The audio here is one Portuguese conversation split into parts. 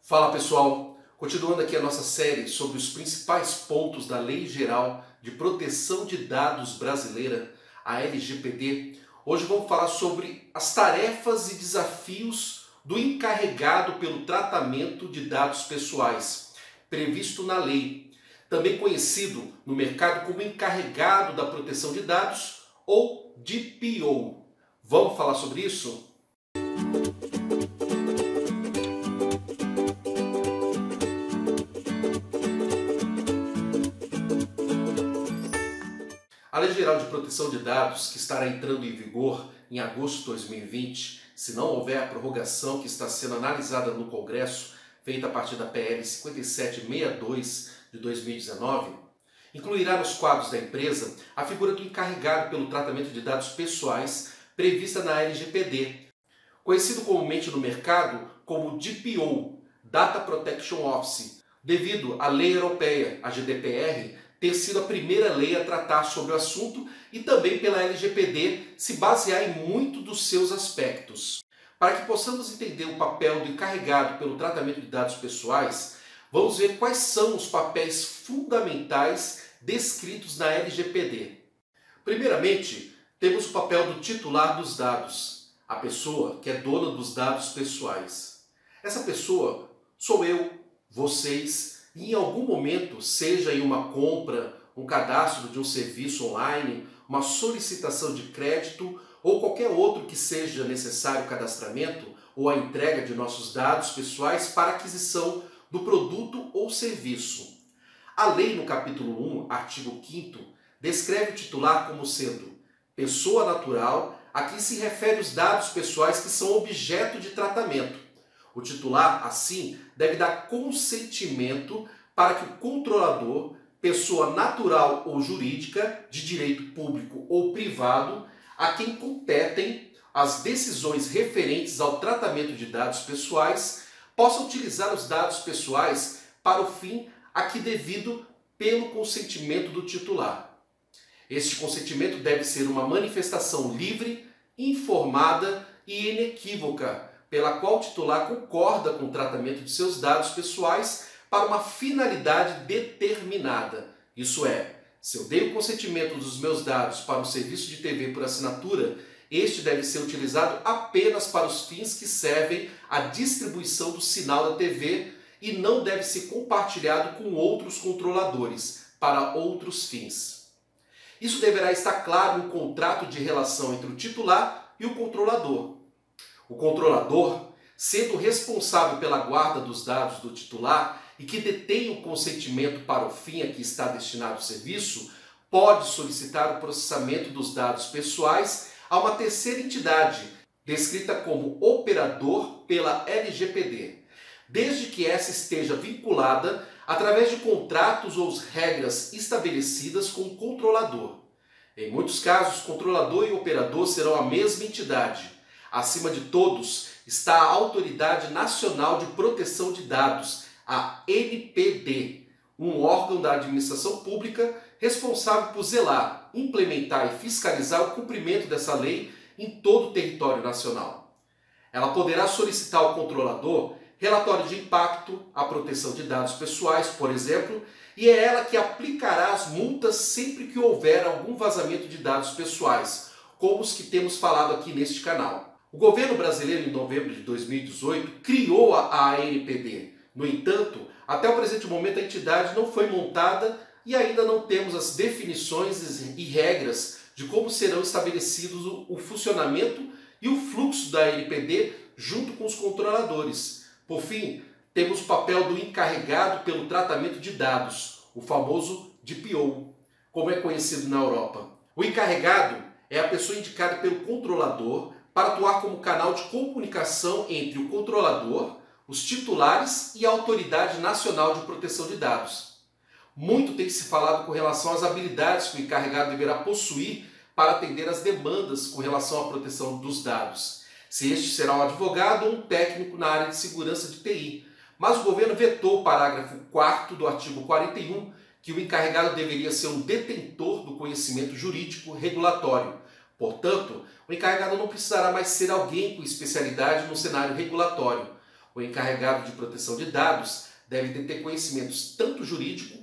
Fala pessoal, continuando aqui a nossa série sobre os principais pontos da Lei Geral de Proteção de Dados Brasileira, a LGPD, hoje vamos falar sobre as tarefas e desafios do encarregado pelo tratamento de dados pessoais, previsto na lei, também conhecido no mercado como encarregado da proteção de dados ou DPO. Vamos falar sobre isso? A Lei Geral de Proteção de Dados, que estará entrando em vigor em agosto de 2020, se não houver a prorrogação que está sendo analisada no Congresso, feita a partir da PL 5762 de 2019, incluirá nos quadros da empresa a figura do encarregado pelo tratamento de dados pessoais prevista na LGPD, conhecido comumente no mercado como DPO, Data Protection Office, devido à lei europeia, a GDPR, ter sido a primeira lei a tratar sobre o assunto e também pela LGPD se basear em muito dos seus aspectos. Para que possamos entender o papel do encarregado pelo tratamento de dados pessoais, vamos ver quais são os papéis fundamentais descritos na LGPD. Primeiramente, temos o papel do titular dos dados, a pessoa que é dona dos dados pessoais. Essa pessoa sou eu, vocês, e em algum momento, seja em uma compra, um cadastro de um serviço online, uma solicitação de crédito ou qualquer outro que seja necessário o cadastramento ou a entrega de nossos dados pessoais para aquisição do produto ou serviço. A lei no capítulo 1, artigo 5º, descreve o titular como sendo pessoa natural a quem se refere os dados pessoais que são objeto de tratamento. O titular, assim, deve dar consentimento para que o controlador, pessoa natural ou jurídica, de direito público ou privado, a quem competem as decisões referentes ao tratamento de dados pessoais, possa utilizar os dados pessoais para o fim a que devido pelo consentimento do titular. Este consentimento deve ser uma manifestação livre, informada e inequívoca, pela qual o titular concorda com o tratamento de seus dados pessoais para uma finalidade determinada. Isso é, se eu dei o consentimento dos meus dados para um serviço de TV por assinatura, este deve ser utilizado apenas para os fins que servem à distribuição do sinal da TV e não deve ser compartilhado com outros controladores para outros fins. Isso deverá estar claro no contrato de relação entre o titular e o controlador. O controlador, sendo responsável pela guarda dos dados do titular e que detém o consentimento para o fim a que está destinado o serviço, pode solicitar o processamento dos dados pessoais a uma terceira entidade, descrita como operador pela LGPD, desde que essa esteja vinculada através de contratos ou regras estabelecidas com o controlador. Em muitos casos, controlador e operador serão a mesma entidade. Acima de todos está a Autoridade Nacional de Proteção de Dados, a ANPD, um órgão da administração pública responsável por zelar, implementar e fiscalizar o cumprimento dessa lei em todo o território nacional. Ela poderá solicitar ao controlador relatório de impacto à proteção de dados pessoais, por exemplo, e é ela que aplicará as multas sempre que houver algum vazamento de dados pessoais, como os que temos falado aqui neste canal. O governo brasileiro, em novembro de 2018, criou a ANPD. No entanto, até o presente momento a entidade não foi montada e ainda não temos as definições e regras de como serão estabelecidos o funcionamento e o fluxo da ANPD junto com os controladores. Por fim, temos o papel do encarregado pelo tratamento de dados, o famoso DPO, como é conhecido na Europa. O encarregado é a pessoa indicada pelo controlador para atuar como canal de comunicação entre o controlador, os titulares e a Autoridade Nacional de Proteção de Dados. Muito tem se falado com relação às habilidades que o encarregado deverá possuir para atender às demandas com relação à proteção dos dados. Se este será um advogado ou um técnico na área de segurança de TI. Mas o governo vetou o parágrafo 4º do artigo 41, que o encarregado deveria ser um detentor do conhecimento jurídico regulatório. Portanto, o encarregado não precisará mais ser alguém com especialidade no cenário regulatório. O encarregado de proteção de dados deve ter conhecimentos tanto jurídico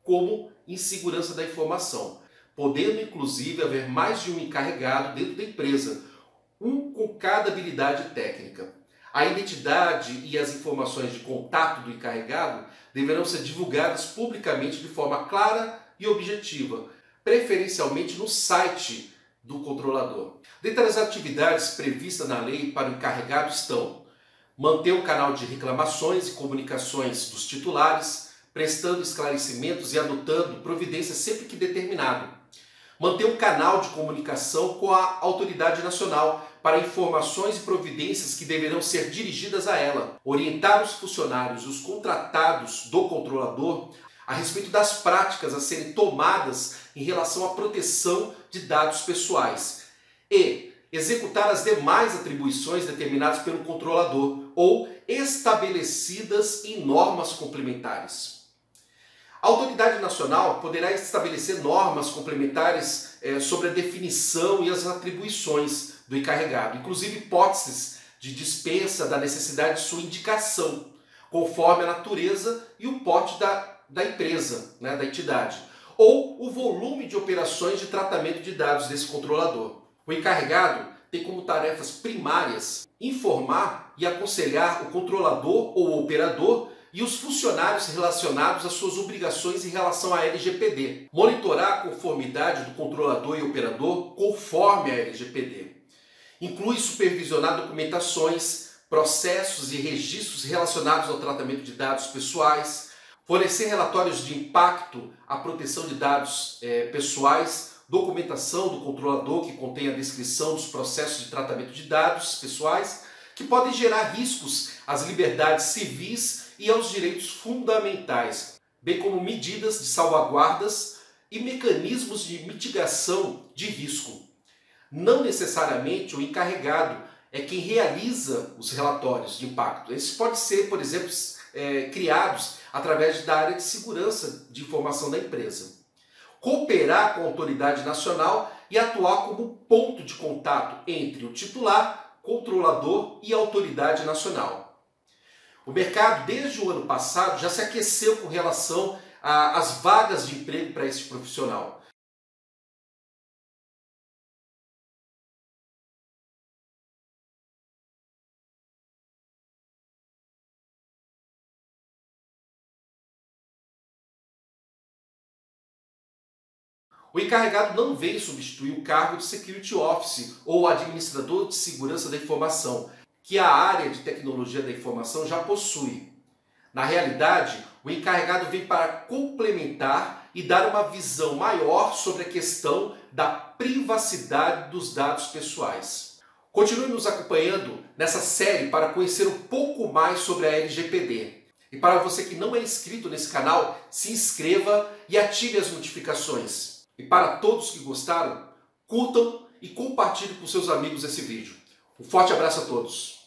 como em segurança da informação, podendo inclusive haver mais de um encarregado dentro da empresa, um com cada habilidade técnica. A identidade e as informações de contato do encarregado deverão ser divulgadas publicamente de forma clara e objetiva, preferencialmente no site do controlador. Dentre as atividades previstas na lei para o encarregado estão: manter o canal de reclamações e comunicações dos titulares, prestando esclarecimentos e adotando providências sempre que determinado. Manter um canal de comunicação com a autoridade nacional para informações e providências que deverão ser dirigidas a ela. Orientar os funcionários e os contratados do controlador a respeito das práticas a serem tomadas em relação à proteção de dados pessoais. E executar as demais atribuições determinadas pelo controlador ou estabelecidas em normas complementares. A autoridade nacional poderá estabelecer normas complementares sobre a definição e as atribuições do encarregado, inclusive hipóteses de dispensa da necessidade de sua indicação, conforme a natureza e o porte da empresa, da entidade, ou o volume de operações de tratamento de dados desse controlador. O encarregado tem como tarefas primárias informar e aconselhar o controlador ou operador e os funcionários relacionados às suas obrigações em relação à LGPD. Monitorar a conformidade do controlador e operador conforme a LGPD. Inclui supervisionar documentações, processos e registros relacionados ao tratamento de dados pessoais, fornecer relatórios de impacto à proteção de dados pessoais, documentação do controlador que contém a descrição dos processos de tratamento de dados pessoais, que podem gerar riscos às liberdades civis e aos direitos fundamentais, bem como medidas de salvaguardas e mecanismos de mitigação de risco. Não necessariamente o encarregado é quem realiza os relatórios de impacto. Esses podem ser, por exemplo, criados através da área de segurança de informação da empresa. Cooperar com a autoridade nacional e atuar como ponto de contato entre o titular, controlador e a autoridade nacional. O mercado, desde o ano passado, já se aqueceu com relação às vagas de emprego para esse profissional. O encarregado não vem substituir o cargo de Security Office ou administrador de segurança da informação, que a área de tecnologia da informação já possui. Na realidade, o encarregado vem para complementar e dar uma visão maior sobre a questão da privacidade dos dados pessoais. Continue nos acompanhando nessa série para conhecer um pouco mais sobre a LGPD. E para você que não é inscrito nesse canal, se inscreva e ative as notificações. E para todos que gostaram, curtam e compartilhem com seus amigos esse vídeo. Um forte abraço a todos!